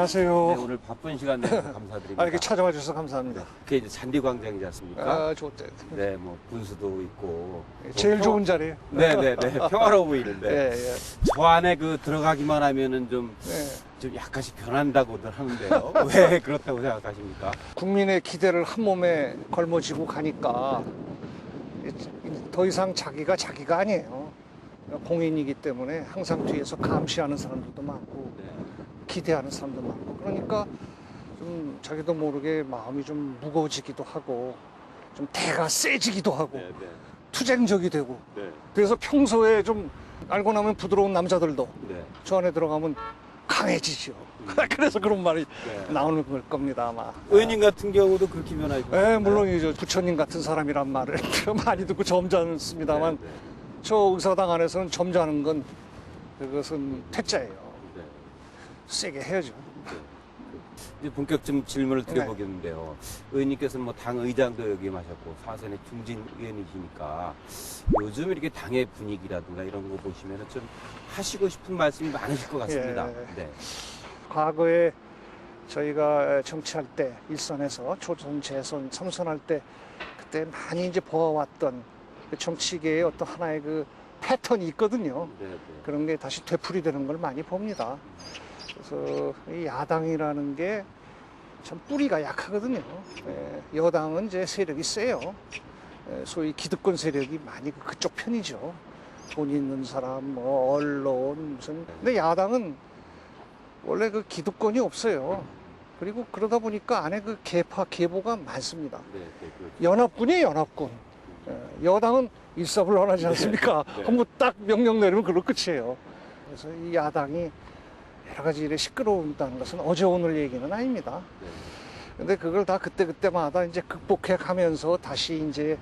안녕하세요. 네, 오늘 바쁜 시간 내주셔서 감사드립니다. 이렇게 찾아와 주셔서 감사합니다. 그게 이제 잔디광장이지 않습니까? 좋대. 네, 뭐 분수도 있고. 제일 좋은 자리예요. 네네네. 평화로워 보이는데. 예. 저 안에 그 들어가기만 하면은 좀 약간씩 변한다고들 하는데요. 왜 그렇다고 생각하십니까? 국민의 기대를 한 몸에 걸머쥐고 가니까 더 이상 자기가 아니에요. 공인이기 때문에 항상 뒤에서 감시하는 사람들도 많고 네. 기대하는 사람도 많고 그러니까 좀 자기도 모르게 마음이 좀 무거워지기도 하고 좀 대가 세지기도 하고 네, 네. 투쟁적이 되고 네. 그래서 평소에 좀 알고 나면 부드러운 남자들도 네. 저 안에 들어가면 강해지죠. 그래서 그런 말이 나오는 걸 겁니다 아마. 의원님 같은 경우도 그렇게 변하셨나요? 네, 물론이죠. 부처님 같은 사람이란 말을 많이 듣고 점잖습니다만 네, 네. 저 의사당 안에서는 점잖은 건 그것은 퇴짜예요. 네. 세게 해야죠. 이제 본격 좀 질문을 드려보겠는데요. 의원님께서는 뭐 당 의장도 역임하셨고 사선의 중진 의원이시니까 요즘 이렇게 당의 분위기라든가 이런 거 보시면 좀 하시고 싶은 말씀이 많으실 것 같습니다. 네. 과거에 저희가 정치할 때 일선에서 초선, 재선, 삼선할 때 그때 많이 이제 보아왔던 그 정치계의 어떤 하나의 그 패턴이 있거든요. 네, 네. 그런 게 다시 되풀이되는 걸 많이 봅니다. 그래서 이 야당이라는 게 참 뿌리가 약하거든요. 여당은 이제 세력이 세요. 소위 기득권 세력이 많이 그쪽 편이죠. 돈 있는 사람, 뭐 언론 무슨. 근데 야당은 원래 그 기득권이 없어요. 그리고 그러다 보니까 안에 그 계파 계보가 많습니다. 네, 네, 그렇죠. 연합군이에요, 연합군. 여당은 일사불란하지 않습니까? 네. 한번 딱 명령 내리면 그걸로 끝이에요. 그래서 이 야당이 여러 가지 일에 시끄러운다는 것은 어제 오늘 얘기는 아닙니다. 네. 근데 그걸 다 그때마다 이제 극복해 가면서 다시 이제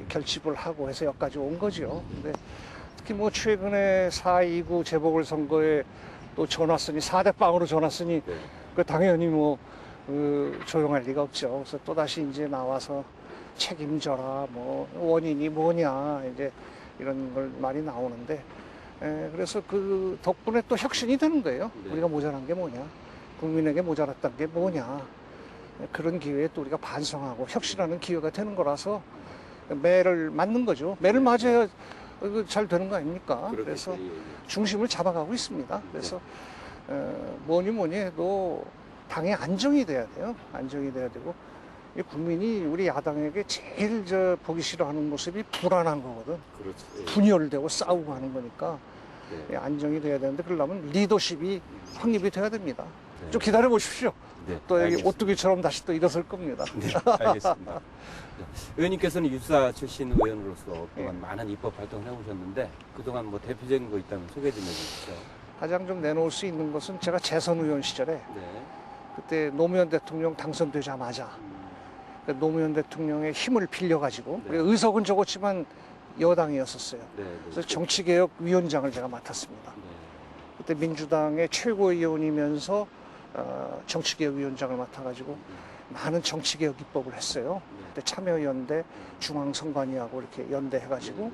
결집을 하고 해서 여기까지 온 거죠. 근데 특히 뭐 최근에 4.29 재보궐선거에 또 전왔으니 4대 빵으로 전왔으니 네. 그 당연히 뭐 조용할 리가 없죠. 그래서 또 다시 이제 나와서 책임져라, 뭐 원인이 뭐냐 이제 이런 걸 말이 나오는데, 그래서 그 덕분에 또 혁신이 되는 거예요. 네. 우리가 모자란 게 뭐냐, 국민에게 모자랐던 게 뭐냐, 그런 기회에 또 우리가 반성하고 혁신하는 기회가 되는 거라서 매를 맞는 거죠. 매를 맞아야 잘 되는 거 아닙니까? 그렇겠죠. 그래서 예, 예. 중심을 잡아가고 있습니다. 그래서 뭐니 해도 당의 안정이 돼야 돼요. 안정이 돼야 되고, 이 국민이 우리 야당에게 제일 보기 싫어하는 모습이 불안한 거거든. 그렇죠. 예. 분열되고 싸우고 하는 거니까 네. 안정이 돼야 되는데, 그러려면 리더십이 확립이 돼야 됩니다. 네. 좀 기다려 보십시오. 네, 또 여기 알겠습니다. 오뚜기처럼 다시 또 일어설 겁니다. 네, 알겠습니다. 네. 의원님께서는 유사 출신 의원으로서 그동안 예. 많은 입법 활동을 해오셨는데 그동안 뭐 대표적인 거 있다면 소개 좀 해주시죠. 가장 좀 내놓을 수 있는 것은 제가 재선 의원 시절에 네. 그때 노무현 대통령 당선되자마자 그 노무현 대통령의 힘을 빌려가지고, 네. 의석은 적었지만 여당이었었어요. 네, 네. 그래서 정치개혁위원장을 제가 맡았습니다. 네. 그때 민주당의 최고위원이면서 정치개혁위원장을 맡아가지고 많은 정치개혁 입법을 했어요. 그때 참여연대, 중앙선관위하고 이렇게 연대해가지고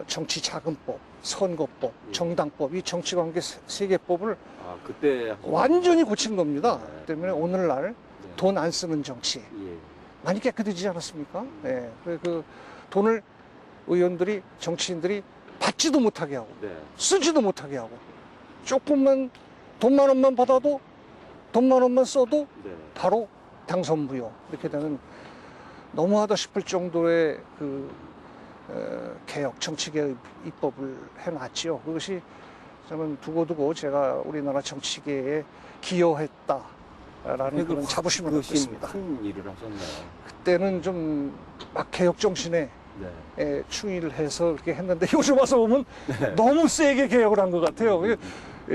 정치자금법, 선거법, 정당법, 이 정치관계 세계법을 아, 그때 완전히 고친 겁니다. 네. 그 때문에 오늘날 네. 돈 안 쓰는 정치 예. 많이 깨끗해지지 않았습니까? 네. 그 돈을 의원들이, 정치인들이 받지도 못하게 하고 네. 쓰지도 못하게 하고, 조금만 돈만 원만 받아도, 돈만 원만 써도 네. 바로 당선부여, 이렇게 되는 너무하다 싶을 정도의 개혁, 정치개혁 입법을 해놨지요. 그것이 저는 두고두고 제가 우리나라 정치계에 기여했다라는 그런 자부심을 갖고 있습니다. 큰 일을 하셨네요. 그때는 좀 막 개혁 정신에 네. 충의를 해서 그렇게 했는데, 요즘 와서 보면 네. 너무 세게 개혁을 한 것 같아요.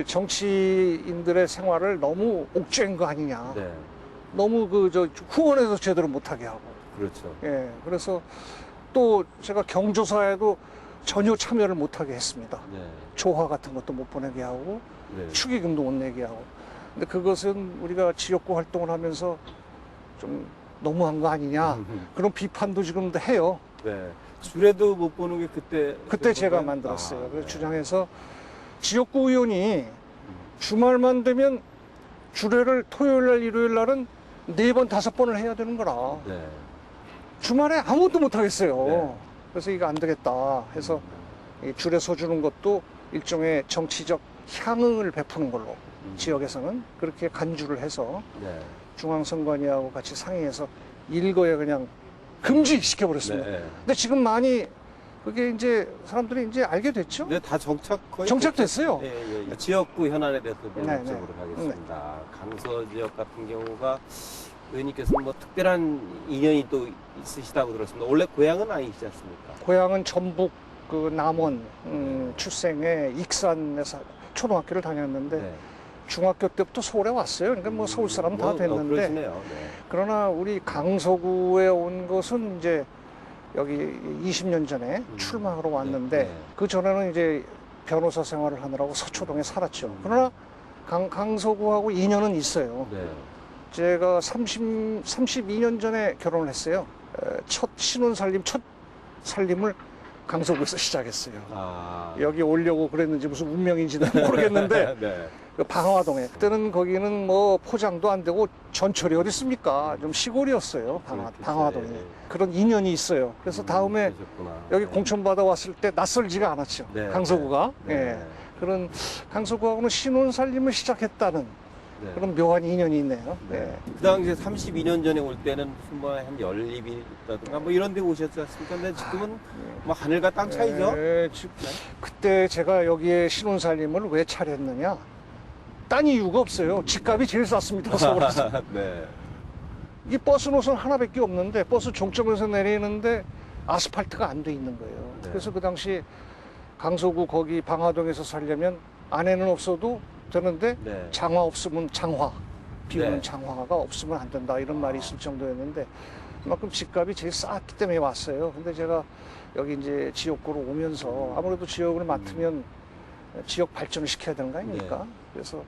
정치인들의 생활을 너무 옥죄인 거 아니냐. 네. 너무 후원해서 제대로 못하게 하고. 그렇죠. 예, 그래서 또 제가 경조사에도 전혀 참여를 못하게 했습니다. 네. 조화 같은 것도 못 보내게 하고, 네. 축의금도 못 내게 하고. 근데 그것은 우리가 지역구 활동을 하면서 좀 너무한 거 아니냐, 그런 비판도 지금 해요. 네. 줄에도 못 보는 게 그때 제가 건가요? 만들었어요. 아, 그래서 네. 주장해서 지역구 의원이 주말만 되면 주례를 토요일 날, 일요일 날은 4번, 5번을 해야 되는 거라. 네. 주말에 아무것도 못 하겠어요. 네. 그래서 이거 안 되겠다 해서 이 주례 서주는 것도 일종의 정치적 향응을 베푸는 걸로 지역에서는 그렇게 간주를 해서 네. 중앙선관위하고 같이 상의해서 일거에 그냥 금지시켜버렸습니다. 네. 근데 지금 많이 그게 이제 사람들이 이제 알게 됐죠? 네, 다 거의 정착됐어요. 예, 예. 지역구 현안에 대해서 네, 본격적으로 하겠습니다. 강서 지역 같은 경우가 의원님께서는 뭐 특별한 인연이 또 있으시다고 들었습니다. 원래 고향은 아니시지 않습니까? 고향은 전북 그 남원 출생에 익산에서 초등학교를 다녔는데 네. 중학교 때부터 서울에 왔어요. 그러니까 뭐 서울 사람 다 됐는데 그러시네요. 네. 그러나 우리 강서구에 온 것은 이제 여기 20년 전에 출마하러 왔는데 네. 그 전에는 이제 변호사 생활을 하느라고 서초동에 살았죠. 그러나 강서구하고 인연은 있어요. 네. 제가 32년 전에 결혼을 했어요. 첫 신혼살림, 첫 살림을 강서구에서 시작했어요. 아. 여기 오려고 그랬는지 무슨 운명인지는 모르겠는데 네. 그 방화동에 그때는 거기는 뭐 포장도 안 되고 전철이 어디 있습니까? 좀 시골이었어요. 방화동이. 네. 그런 인연이 있어요. 그래서 다음에 그러셨구나. 여기 네. 공천받아 왔을 때 낯설지가 않았죠. 네. 강서구가. 네. 예. 그런 강서구하고는 신혼살림을 시작했다는 네. 그런 묘한 인연이 있네요. 네. 예. 그 당시에 32년 전에 올 때는 뭐 한 연립이라든가 뭐 이런 데 오셨지 않습니까? 근데 지금은 뭐 하늘과 땅 차이죠? 예, 그때 제가 여기에 신혼살림을 왜 차렸느냐? 딴 이유가 없어요. 집값이 제일 쌌습니다. 서울에서. 네. 이 버스 노선 하나밖에 없는데 버스 종점에서 내리는데 아스팔트가 안 돼 있는 거예요. 네. 그래서 그 당시 강서구 거기 방화동에서 살려면 안에는 없어도 되는데 네. 장화 없으면 장화, 비 오는 네. 장화가 없으면 안 된다 이런 말이 있을 정도였는데 그만큼 집값이 제일 쌌기 때문에 왔어요. 근데 제가 여기 이제 지역구로 오면서 아무래도 지역을 맡으면 지역 발전을 시켜야 되는 거 아닙니까? 네. 그래서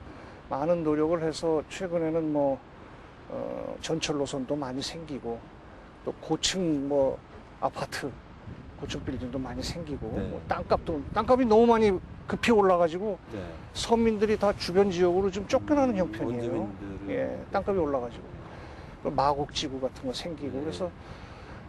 많은 노력을 해서 최근에는 뭐 전철 노선도 많이 생기고 또 고층 뭐 아파트 고층 빌딩도 많이 생기고 네. 뭐 땅값이 너무 많이 급히 올라가지고 네. 서민들이 다 주변 지역으로 좀 쫓겨나는 형편이에요. 원주민들은 예, 땅값이 올라가지고 또 마곡지구 같은 거 생기고 네. 그래서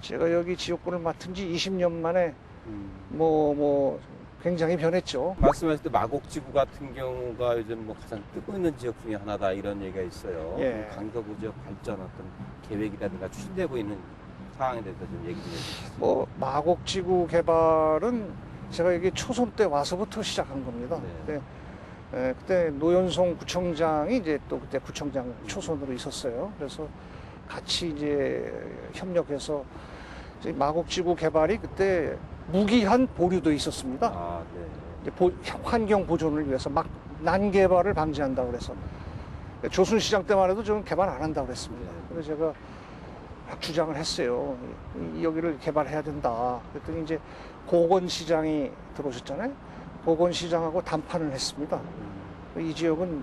제가 여기 지역구를 맡은 지 20년 만에 음. 뭐 굉장히 변했죠. 말씀하실 때 마곡지구 같은 경우가 요즘 뭐 가장 뜨고 있는 지역 중에 하나다 이런 얘기가 있어요. 예. 강서구 지역 발전 어떤 계획이라든가 추진되고 있는 상황에 대해서 좀 얘기 좀 해주시죠. 뭐 마곡지구 개발은 제가 여기 초선 때 와서부터 시작한 겁니다. 네. 그때 노현송 구청장이 이제 또 그때 구청장 초선으로 있었어요. 그래서 같이 이제 협력해서 이제 마곡지구 개발이 그때 무기한 보류도 있었습니다. 아, 네. 이제 환경 보존을 위해서 막 난개발을 방지한다고 그래서 조순시장 때만 해도 저는 개발 안 한다고 그랬습니다. 그래서 제가 막 주장을 했어요. 여기를 개발해야 된다. 그랬더니 이제 고건시장이 들어오셨잖아요. 고건시장하고 담판을 했습니다. 이 지역은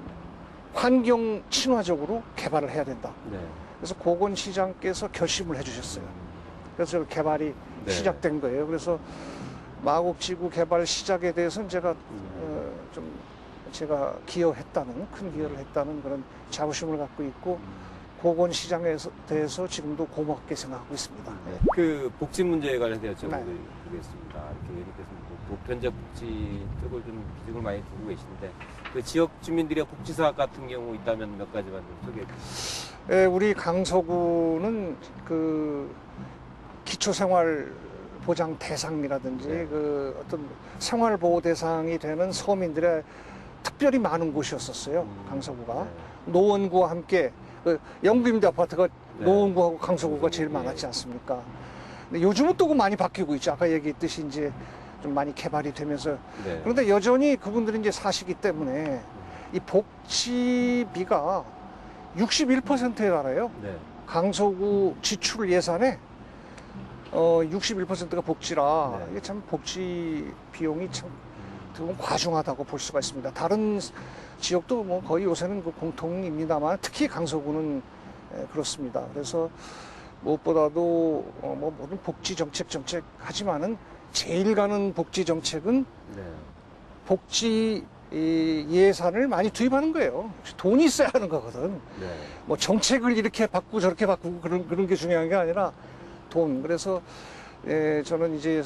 환경 친화적으로 개발을 해야 된다. 네. 그래서 고건시장께서 결심을 해주셨어요. 그래서 개발이 네. 시작된 거예요. 그래서 마곡지구 개발 시작에 대해서는 제가 제가 기여했다는 큰 기여를 했다는 그런 자부심을 갖고 있고 고건시장에 대해서 지금도 고맙게 생각하고 있습니다. 네. 그 복지 문제에 관해서 여쭤보겠습니다. 네. 이렇게 의원님께서 보편적 복지 쪽을 좀 비중을 많이 두고 계신데 그 지역 주민들의 복지 사업 같은 경우 있다면 몇 가지만 좀 소개해 주시죠. 예, 우리 강서구는 그 기초생활 보장 대상이라든지 네. 그 어떤 생활보호 대상이 되는 서민들의 특별히 많은 곳이었었어요. 강서구가 네. 노원구와 함께 그 영구임대 아파트가 네. 노원구하고 강서구가 제일 예. 많았지 않습니까? 근데 요즘은 또 많이 바뀌고 있죠. 아까 얘기했듯이 이제 좀 많이 개발이 되면서 네. 그런데 여전히 그분들이 이제 사시기 때문에 이 복지비가 61%에 달해요. 네. 강서구 지출 예산에 61%가 복지라 네. 이게 참 복지 비용이 참 어떻게 보면 과중하다고 볼 수가 있습니다. 다른 지역도 뭐 거의 요새는 그 공통입니다만 특히 강서구는 그렇습니다. 그래서 무엇보다도 뭐 모든 복지 정책 하지만은 제일 가는 복지 정책은 네. 복지 이 예산을 많이 투입하는 거예요. 돈이 있어야 하는 거거든. 네. 뭐 정책을 이렇게 바꾸고 저렇게 바꾸고 그런 게 중요한 게 아니라 돈. 그래서 저는 이제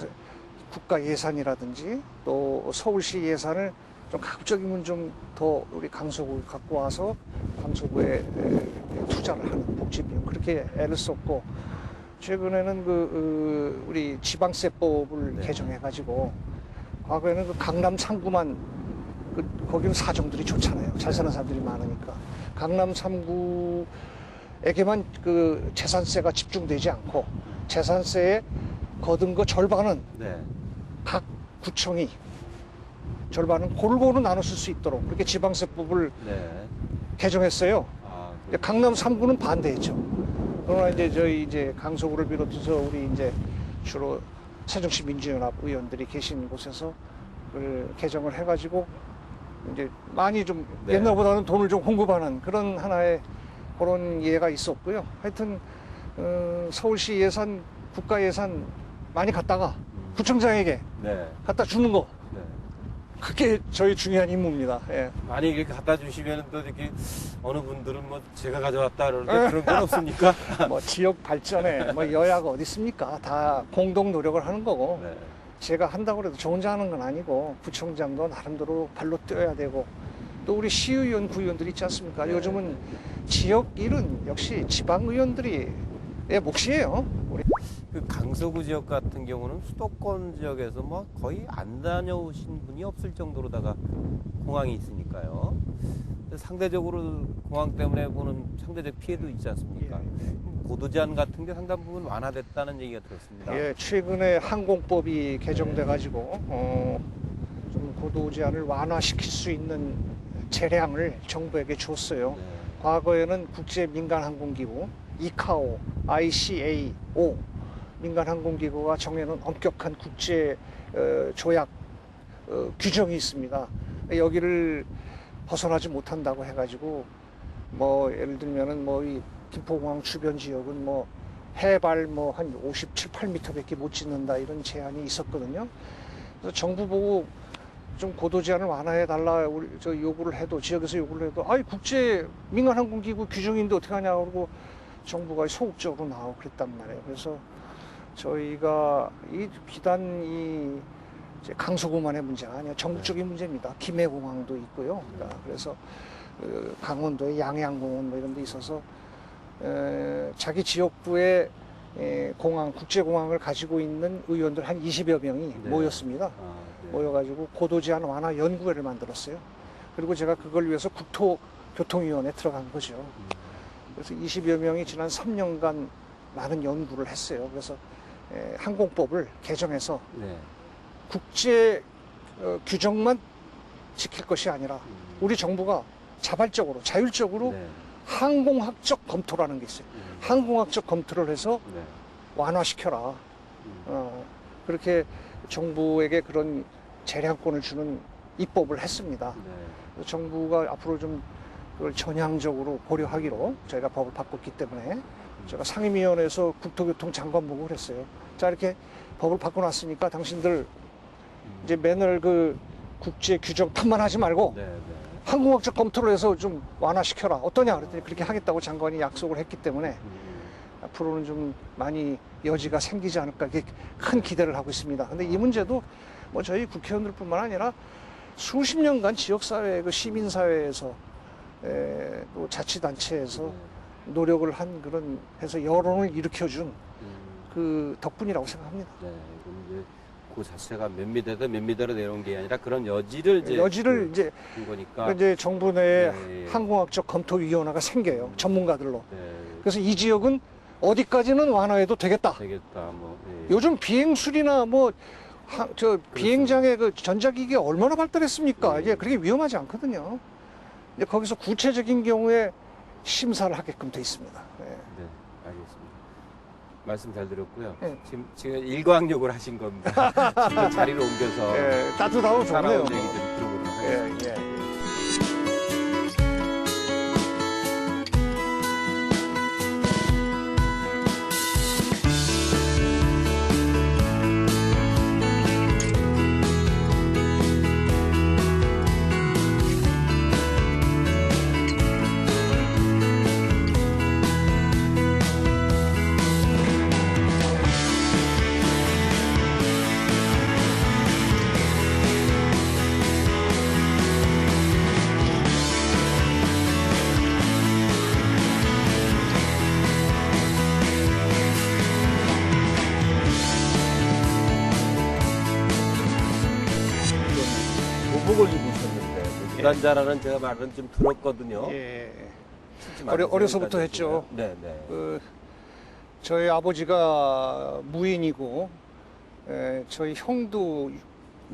국가 예산이라든지 또 서울시 예산을 좀 가급적이면 좀 더 우리 강서구에 갖고 와서 강서구에 투자를 하는 복지 비용 그렇게 애를 썼고 최근에는 우리 지방세법을 네. 개정해가지고 과거에는 그 강남 3구만 거기는 사정들이 좋잖아요. 잘 사는 사람들이 많으니까 강남 3구에게만 그 재산세가 집중되지 않고 재산세에 거둔 거 절반은 네. 각 구청이 절반은 골고루 나눠 쓸 수 있도록 그렇게 지방세법을 네. 개정했어요. 아, 강남 3구는 반대했죠. 그러나 이제 저희 이제 강서구를 비롯해서 우리 이제 주로 새정치 민주연합 의원들이 계신 곳에서 그걸 개정을 해가지고 이제 많이 좀 네. 옛날보다는 돈을 좀 공급하는 그런 하나의 그런 예가 있었고요. 하여튼 서울시 예산, 국가 예산 많이 갖다가 구청장에게 네. 갖다 주는 거 네. 그게 저희 중요한 임무입니다. 예. 많이 이렇게 갖다 주시면 또 이렇게 어느 분들은 뭐 제가 가져왔다 그러는데 그런 건 없습니까? 뭐 지역 발전에 뭐 여야가 어디 있습니까? 다 공동 노력을 하는 거고 네. 제가 한다고 해도 저 혼자 하는 건 아니고 구청장도 나름대로 발로 뛰어야 되고 또 우리 시의원, 구의원들이 있지 않습니까? 네. 요즘은 지역 일은 역시 지방의원들이 의 몫이에요. 우리 그 강서구 지역 같은 경우는 수도권 지역에서 뭐 거의 안 다녀오신 분이 없을 정도로다가 공항이 있으니까요. 상대적으로 공항 때문에 보는 상대적 피해도 있지 않습니까? 고도 제한 같은 게 상당 부분 완화됐다는 얘기가 들었습니다. 예, 최근에 항공법이 개정돼 가지고 좀 고도 제한을 완화시킬 수 있는 재량을 정부에게 줬어요. 네. 과거에는 국제 민간 항공기구 이카오, ICAO 민간 항공기구가 정해놓은 엄격한 국제 조약 규정이 있습니다. 여기를 벗어나지 못한다고 해가지고 뭐 예를 들면은 뭐 이 김포공항 주변 지역은 뭐 해발 뭐 한 57, 8m밖에 못 짓는다 이런 제한이 있었거든요. 그래서 정부 보고 좀 고도 제한을 완화해 달라 우리 저 요구를 해도 지역에서 요구를 해도 아이 국제 민간 항공기구 규정인데 어떻게 하냐 그러고 정부가 소극적으로 나오고 그랬단 말이에요. 그래서 저희가 이 비단 이 이제 강서구만의 문제가 아니라 전국적인 문제입니다. 김해공항도 있고요. 그래서 강원도의 양양공원 뭐 이런 데 있어서 자기 지역구에 공항, 국제공항을 가지고 있는 의원들 한 20여 명이 네. 모였습니다. 네. 모여가지고 고도제한 완화 연구회를 만들었어요. 그리고 제가 그걸 위해서 국토교통위원회에 들어간 거죠. 그래서 20여 명이 지난 3년간 많은 연구를 했어요. 그래서 항공법을 개정해서 네. 국제 규정만 지킬 것이 아니라 우리 정부가 자발적으로 자율적으로 네. 항공학적 검토라는 게 있어요. 항공학적 검토를 해서 네. 완화시켜라. 그렇게 정부에게 그런 재량권을 주는 입법을 했습니다. 네. 정부가 앞으로 좀 그걸 전향적으로 고려하기로 저희가 법을 바꿨기 때문에 제가 상임위원회에서 국토교통 장관 보고 그랬어요. 자, 이렇게 법을 바꿔놨으니까 당신들 이제 맨날 그 국제 규정 탓만 하지 말고 네. 네. 항공학적 검토를 해서 좀 완화시켜라. 어떠냐 그랬더니 그렇게 하겠다고 장관이 약속을 했기 때문에 앞으로는 좀 많이 여지가 생기지 않을까 이렇게 큰 기대를 하고 있습니다. 근데 이 문제도 뭐 저희 국회의원들뿐만 아니라 수십 년간 지역사회, 그 시민사회에서 또 자치단체에서 노력을 한 그런 해서 여론을 일으켜준 그 덕분이라고 생각합니다. 네. 이건 이제 그 자체가 몇 미터에서 몇 미터로 내려온 게 아니라 그런 여지를 이제 이제 준 거니까. 이제 정부 내에 네. 항공학적 검토위원회가 생겨요. 전문가들로. 네. 그래서 이 지역은 어디까지는 완화해도 되겠다. 되겠다. 뭐. 예. 요즘 비행술이나 뭐 비행장의 그 전자기기 얼마나 발달했습니까? 이제 그렇게 위험하지 않거든요. 이제 거기서 구체적인 경우에 심사를 하게끔 돼 있습니다. 네. 네, 알겠습니다. 말씀 잘 들었고요. 네. 지금 일광욕을 하신 겁니다. 지금 자리를 옮겨서 따뜻하고 좋네요. 살아온 얘기 좀 들어보도록 하겠습니다. 예, 예. 군복을 입으셨는데 무단자라는 제가 말은 좀 들었거든요. 예. 솔직히 말해서 어려서부터 여기까지 했죠. 네, 네. 저희 아버지가 무인이고 저희 형도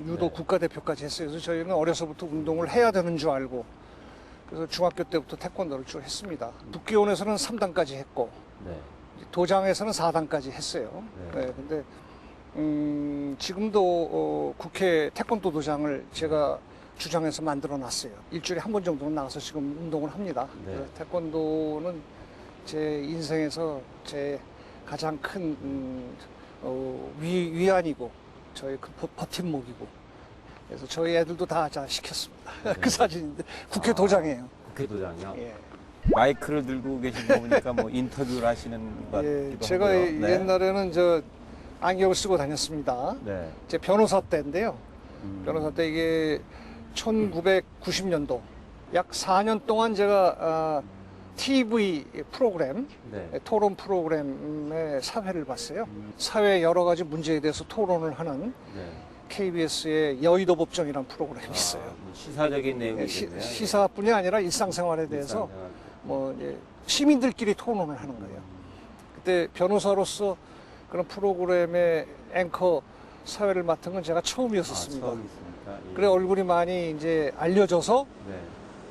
유도 네. 국가대표까지 했어요. 그래서 저희는 어려서부터 운동을 해야 되는 줄 알고 그래서 중학교 때부터 태권도를 쭉 했습니다. 국기원에서는 3단까지 했고 네. 도장에서는 4단까지 했어요. 네. 네, 근데 지금도 국회 태권도 도장을 제가 주장해서 만들어 놨어요. 일주일에 한 번 정도는 나가서 지금 운동을 합니다. 네. 그래서 태권도는 제 인생에서 제 가장 큰 위안이고 저희 그 버팀목이고 그래서 저희 애들도 다 시켰습니다. 네. 그 사진인데 국회 도장이에요. 국회 도장이요? 예. 마이크를 들고 계신 거 보니까 뭐 인터뷰를 하시는 것 예, 같기도 제가 하고요. 네. 옛날에는 안경을 쓰고 다녔습니다. 네. 제 변호사 때인데요. 변호사 때 이게 1990년도 약 4년 동안 제가 TV 프로그램, 네. 토론 프로그램의 사회를 봤어요. 사회 여러 가지 문제에 대해서 토론을 하는 네. KBS의 여의도 법정이라는 프로그램이 있어요. 뭐 시사적인 내용이겠네요. 시사뿐이 아니라 일상생활에 대해서 일상생활. 뭐 이제 시민들끼리 토론을 하는 거예요. 그때 변호사로서 그런 프로그램의 앵커 사회를 맡은 건 제가 처음이었었습니다. 처음 있습니까? 예. 그래 얼굴이 많이 이제 알려져서 네.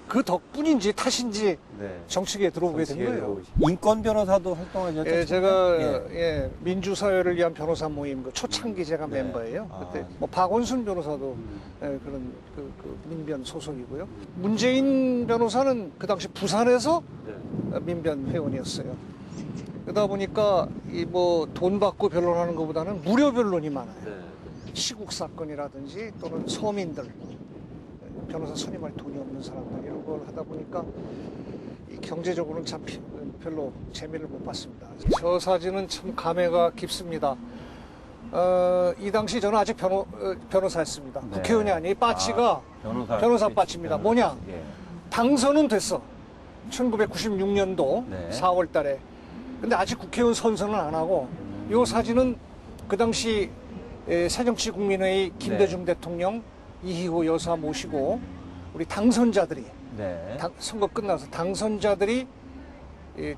그 덕분인지 탓인지 네. 정치계에 들어오게 된 정치계로 거예요. 인권 변호사도 활동하셨죠? 예, 제가 예. 민주사회를 위한 변호사 모임 그 초창기 제가 네. 멤버예요. 아. 그때 뭐 박원순 변호사도 그런 그 민변 소속이고요. 문재인 변호사는 그 당시 부산에서 네. 민변 회원이었어요. 그러다 보니까 이 뭐 돈 받고 변론하는 것보다는 무료 변론이 많아요. 네. 시국 사건이라든지 또는 서민들 변호사 선임할 돈이 없는 사람들 이런 걸 하다 보니까 이 경제적으로는 참 별로 재미를 못 봤습니다. 저 사진은 참 감회가 깊습니다. 이 당시 저는 아직 변호사였습니다. 네. 국회의원이 아니 빠치가 변호사 빠치입니다. 뭐냐? 예. 당선은 됐어. 1996년도 네. 4월 달에. 근데 아직 국회의원 선서는 안 하고 이 사진은 그 당시 새정치국민회의 김대중 대통령 이희호 여사 모시고 우리 당선자들이 네. 선거 끝나서 당선자들이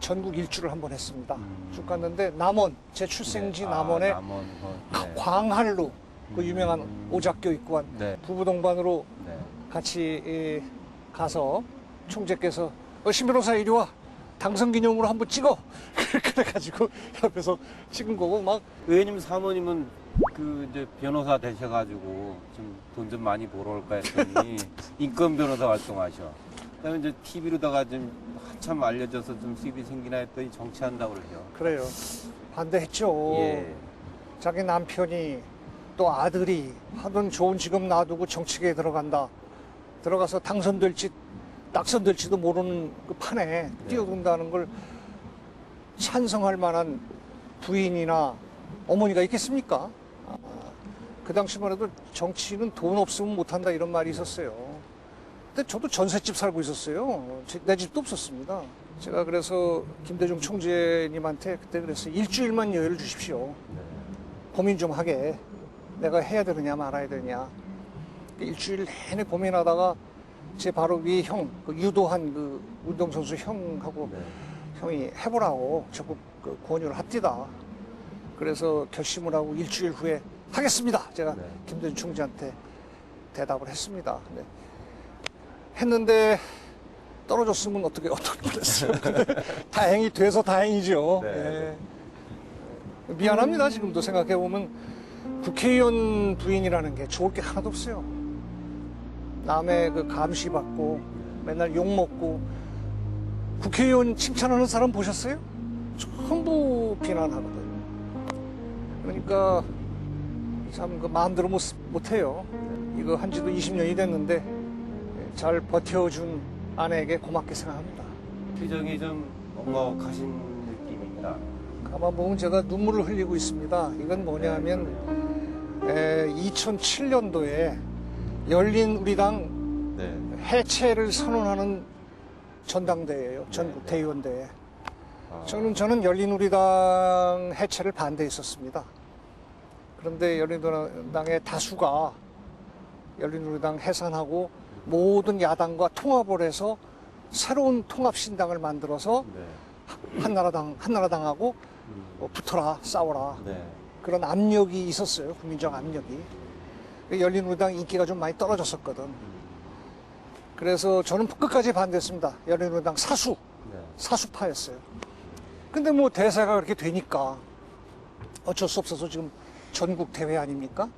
전국 일주를 한번 했습니다. 쭉 갔는데 남원, 제 출생지 네. 남원의 남원, 네. 광한루 그 유명한 오작교 입구한 네. 부부동반으로 네. 같이 가서 총재께서 신 변호사 이리 와 당선 기념으로 한번 찍어 그래가지고 옆에서 찍은 거고 막 의원님 사모님은 그 이제 변호사 되셔가지고 좀 돈 좀 많이 벌어 올까 했더니 인권 변호사 활동하셔. 그다음에 이제 TV로다가 좀 한참 알려져서 좀 수입이 생기나 했더니 정치한다고 그러죠. 그래요. 반대했죠. 예. 자기 남편이 또 아들이 하던 좋은 직업 놔두고 정치계에 들어간다. 들어가서 당선될지 낙선될지도 모르는 그 판에 뛰어든다는 걸 찬성할 만한 부인이나 어머니가 있겠습니까? 그 당시만 해도 정치는 돈 없으면 못한다 이런 말이 있었어요. 근데 저도 전셋집 살고 있었어요. 내 집도 없었습니다. 제가 그래서 김대중 총재님한테 그때 그랬어요. 일주일만 여유를 주십시오. 고민 좀 하게. 내가 해야 되느냐 말아야 되느냐. 일주일 내내 고민하다가 제 바로 위에 형, 그 유도한 그 운동선수 형하고 네. 형이 해보라고 적극 그 권유를 합디다. 그래서 결심을 하고 일주일 후에 하겠습니다. 제가 네. 김대중 총재한테 대답을 했습니다. 네. 했는데 떨어졌으면 어떻게 뻔했어요. 다행히 돼서 다행이죠. 네. 예. 미안합니다. 지금도 생각해 보면 국회의원 부인이라는 게 좋을 게 하나도 없어요. 남의 그 감시받고 맨날 욕 먹고 국회의원 칭찬하는 사람 보셨어요? 전부 비난하거든. 그러니까 참 그 마음대로 못해요. 이거 한 지도 20년이 됐는데 잘 버텨준 아내에게 고맙게 생각합니다. 표정이 좀 먹먹하신 느낌입니다. 가만 보면 제가 눈물을 흘리고 있습니다. 이건 뭐냐면 2007년도에 열린우리당 네. 해체를 선언하는 전당대회예요. 전국 네. 대의원대회. 아. 저는 열린우리당 해체를 반대했었습니다. 그런데 열린우리당의 다수가 열린우리당 해산하고 모든 야당과 통합을 해서 새로운 통합신당을 만들어서 네. 한나라당하고 붙어라, 싸워라. 네. 그런 압력이 있었어요. 국민적 압력이. 열린우리당 인기가 좀 많이 떨어졌었거든. 그래서 저는 끝까지 반대했습니다. 열린우리당 네. 사수파였어요. 근데 뭐 대세가 그렇게 되니까 어쩔 수 없어서 지금 전국 대회 아닙니까?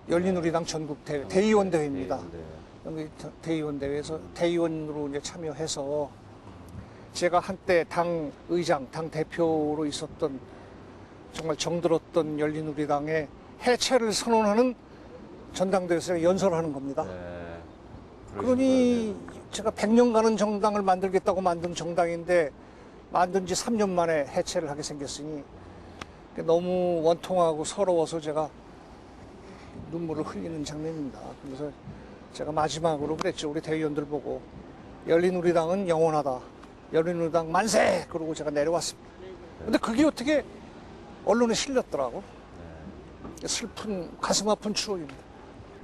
열린우리당 전국 대회, 대의원 대회입니다. 여기 대의원 대회에서 대의원으로 이제 참여해서 제가 한때 당 의장, 당 대표로 있었던 정말 정들었던 열린우리당의 해체를 선언하는 전당대회에서 연설하는 겁니다. 네. 그러니 제가 100년 가는 정당을 만들겠다고 만든 정당인데 만든 지 3년 만에 해체를 하게 생겼으니 너무 원통하고 서러워서 제가 눈물을 흘리는 장면입니다. 그래서 제가 마지막으로 그랬죠. 우리 대의원들 보고 열린우리당은 영원하다. 열린우리당 만세! 그러고 제가 내려왔습니다. 근데 그게 어떻게 언론에 실렸더라고. 슬픈 가슴 아픈 추억입니다.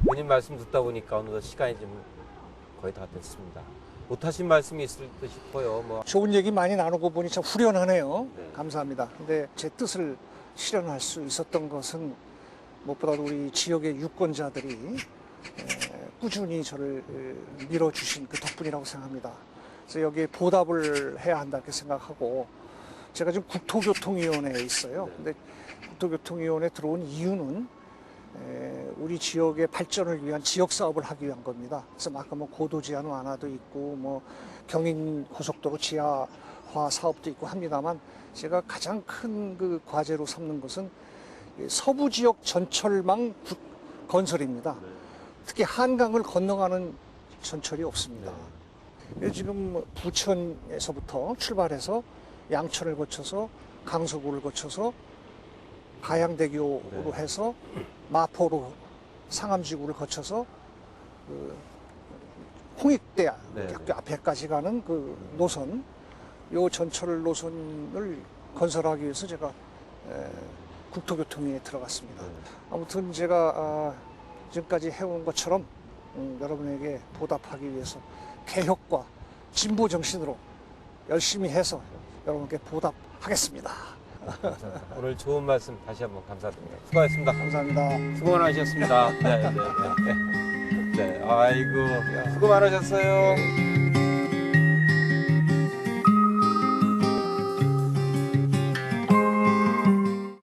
본인 말씀 듣다 보니까 어느덧 시간이 좀 거의 다 됐습니다. 못하신 말씀이 있을 듯 싶어요. 뭐. 좋은 얘기 많이 나누고 보니 참 후련하네요. 네. 감사합니다. 근데 제 뜻을 실현할 수 있었던 것은 무엇보다도 우리 지역의 유권자들이 꾸준히 저를 밀어주신 그 덕분이라고 생각합니다. 그래서 여기에 보답을 해야 한다 이렇게 생각하고 제가 지금 국토교통위원회에 있어요. 근데 국토교통위원회에 들어온 이유는 우리 지역의 발전을 위한 지역 사업을 하기 위한 겁니다. 그래서 아까 뭐 고도 제한 완화도 있고 뭐 경인 고속도로 지하화 사업도 있고 합니다만 제가 가장 큰 그 과제로 삼는 것은 서부 지역 전철망 건설입니다. 특히 한강을 건너가는 전철이 없습니다. 지금 부천에서부터 출발해서 양천을 거쳐서 강서구를 거쳐서 가양대교로 해서 마포로 상암지구를 거쳐서 그 홍익대 학교 앞에까지 가는 그 노선, 요 전철 노선을 건설하기 위해서 제가 국토교통위에 들어갔습니다. 아무튼 제가 지금까지 해온 것처럼 여러분에게 보답하기 위해서 개혁과 진보 정신으로 열심히 해서 여러분께 보답하겠습니다. 오늘 좋은 말씀 다시 한번 감사드립니다. 수고하셨습니다. 감사합니다. 수고 많으셨습니다. 네. 아이고, 수고 많으셨어요.